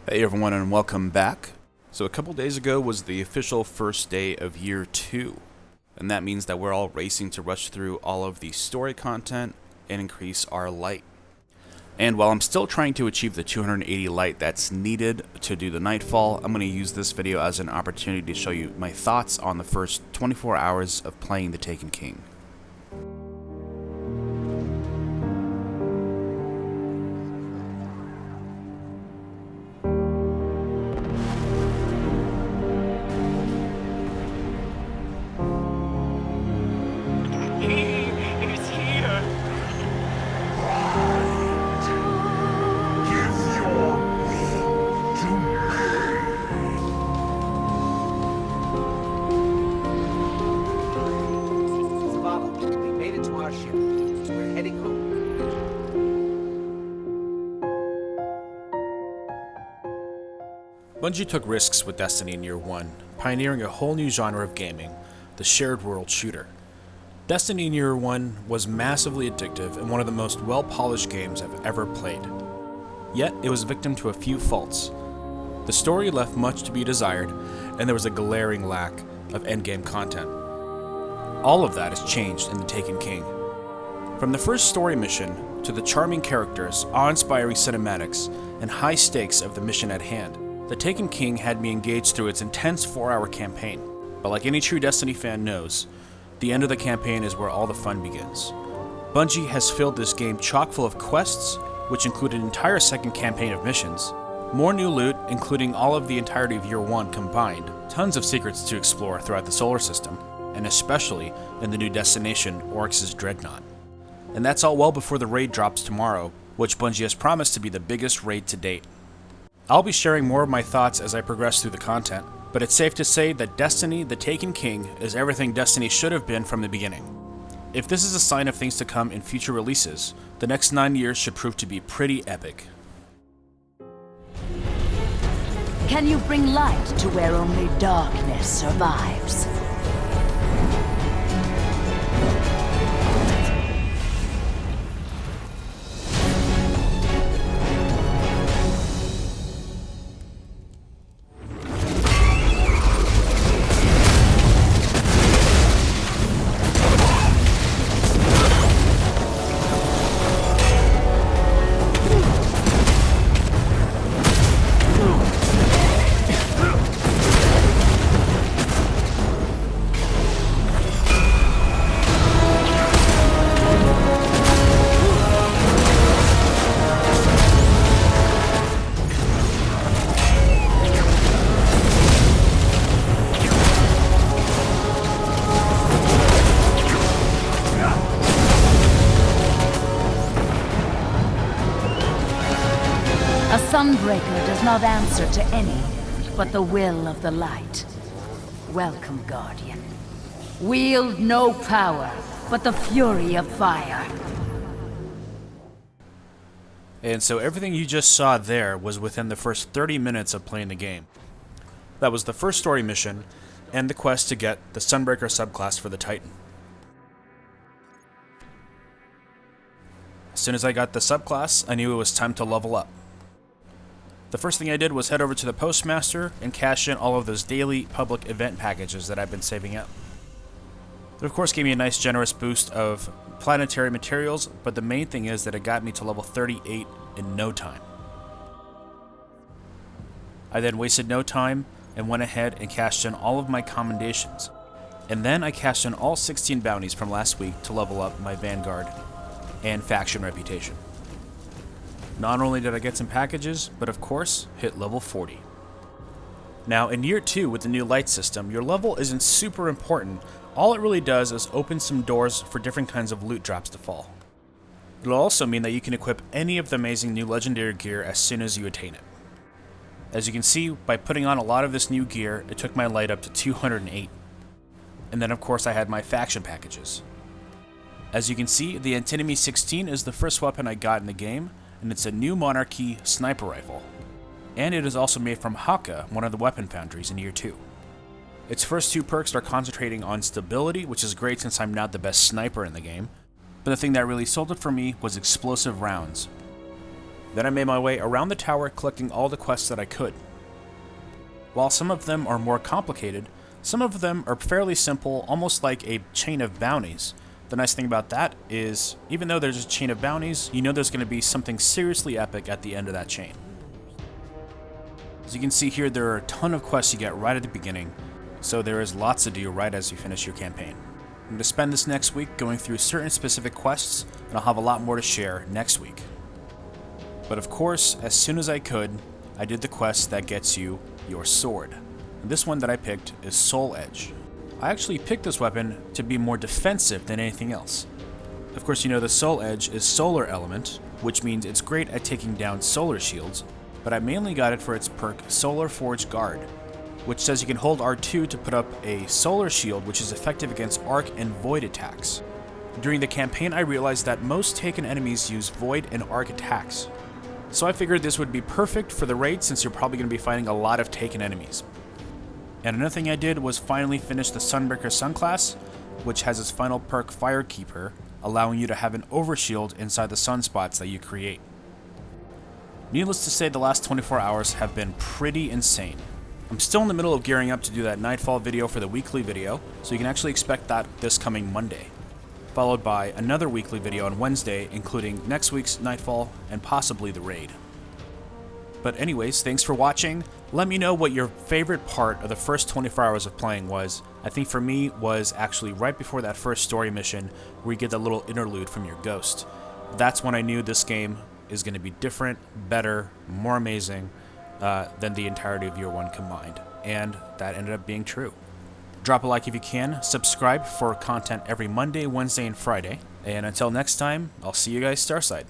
Hey everyone, and welcome back. So a couple days ago was the official first day of year 2, and that means that we're all racing to rush through all of the story content and increase our light. And while I'm still trying to achieve the 280 light that's needed to do the Nightfall, I'm going to use this video as an opportunity to show you my thoughts on the first 24 hours of playing the Taken King. It's here! Zavala, we made it to our ship. We're heading home. Bungie took risks with Destiny in year 1, pioneering a whole new genre of gaming, the shared world shooter. Destiny in year 1 was massively addictive and one of the most well-polished games I've ever played. Yet, it was victim to a few faults. The story left much to be desired, and there was a glaring lack of endgame content. All of that has changed in The Taken King. From the first story mission, to the charming characters, awe-inspiring cinematics, and high stakes of the mission at hand, The Taken King had me engaged through its intense 4-hour campaign. But like any true Destiny fan knows, the end of the campaign is where all the fun begins. Bungie has filled this game chock full of quests, which include an entire second campaign of missions, more new loot, including all of the entirety of Year 1 combined, tons of secrets to explore throughout the solar system, and especially in the new destination, Oryx's Dreadnought. And that's all well before the raid drops tomorrow, which Bungie has promised to be the biggest raid to date. I'll be sharing more of my thoughts as I progress through the content, but it's safe to say that Destiny: The Taken King is everything Destiny should have been from the beginning. If this is a sign of things to come in future releases, the next 9 years should prove to be pretty epic. Can you bring light to where only darkness survives? A Sunbreaker does not answer to any but the will of the light. Welcome, Guardian. Wield no power but the fury of fire. And so everything you just saw there was within the first 30 minutes of playing the game. That was the first story mission, and the quest to get the Sunbreaker subclass for the Titan. As soon as I got the subclass, I knew it was time to level up. The first thing I did was head over to the Postmaster and cash in all of those daily public event packages that I've been saving up. It of course gave me a nice generous boost of planetary materials, but the main thing is that it got me to level 38 in no time. I then wasted no time and went ahead and cashed in all of my commendations. And then I cashed in all 16 bounties from last week to level up my Vanguard and faction reputation. Not only did I get some packages, but of course, hit level 40. Now, in year 2 with the new light system, your level isn't super important. All it really does is open some doors for different kinds of loot drops to fall. It'll also mean that you can equip any of the amazing new legendary gear as soon as you attain it. As you can see, by putting on a lot of this new gear, it took my light up to 208. And then of course I had my faction packages. As you can see, the Antinomy 16 is the first weapon I got in the game, and it's a new Monarchy sniper rifle. And it is also made from Haka, one of the weapon foundries in year 2. Its first 2 perks are concentrating on stability, which is great since I'm not the best sniper in the game, but the thing that really sold it for me was explosive rounds. Then I made my way around the tower collecting all the quests that I could. While some of them are more complicated, some of them are fairly simple, almost like a chain of bounties. The nice thing about that is, even though there's a chain of bounties, you know there's going to be something seriously epic at the end of that chain. As you can see here, there are a ton of quests you get right at the beginning, so there is lots to do right as you finish your campaign. I'm going to spend this next week going through certain specific quests, and I'll have a lot more to share next week. But of course, as soon as I could, I did the quest that gets you your sword. And this one that I picked is Soul Edge. I actually picked this weapon to be more defensive than anything else. Of course, you know the Soul Edge is solar element, which means it's great at taking down solar shields, but I mainly got it for its perk Solar Forge Guard, which says you can hold R2 to put up a solar shield which is effective against arc and void attacks. During the campaign, I realized that most Taken enemies use void and arc attacks, so I figured this would be perfect for the raid since you're probably going to be fighting a lot of Taken enemies. And another thing I did was finally finish the Sunbreaker Sun class, which has its final perk Firekeeper, allowing you to have an overshield inside the sunspots that you create. Needless to say, the last 24 hours have been pretty insane. I'm still in the middle of gearing up to do that Nightfall video for the weekly video, so you can actually expect that this coming Monday, followed by another weekly video on Wednesday, including next week's Nightfall and possibly the raid. But anyways, thanks for watching. Let me know what your favorite part of the first 24 hours of playing was. I think for me was actually right before that first story mission where you get that little interlude from your ghost. That's when I knew this game is going to be different, better, more amazing than the entirety of Year 1 combined. And that ended up being true. Drop a like if you can, subscribe for content every Monday, Wednesday, and Friday. And until next time, I'll see you guys Starside.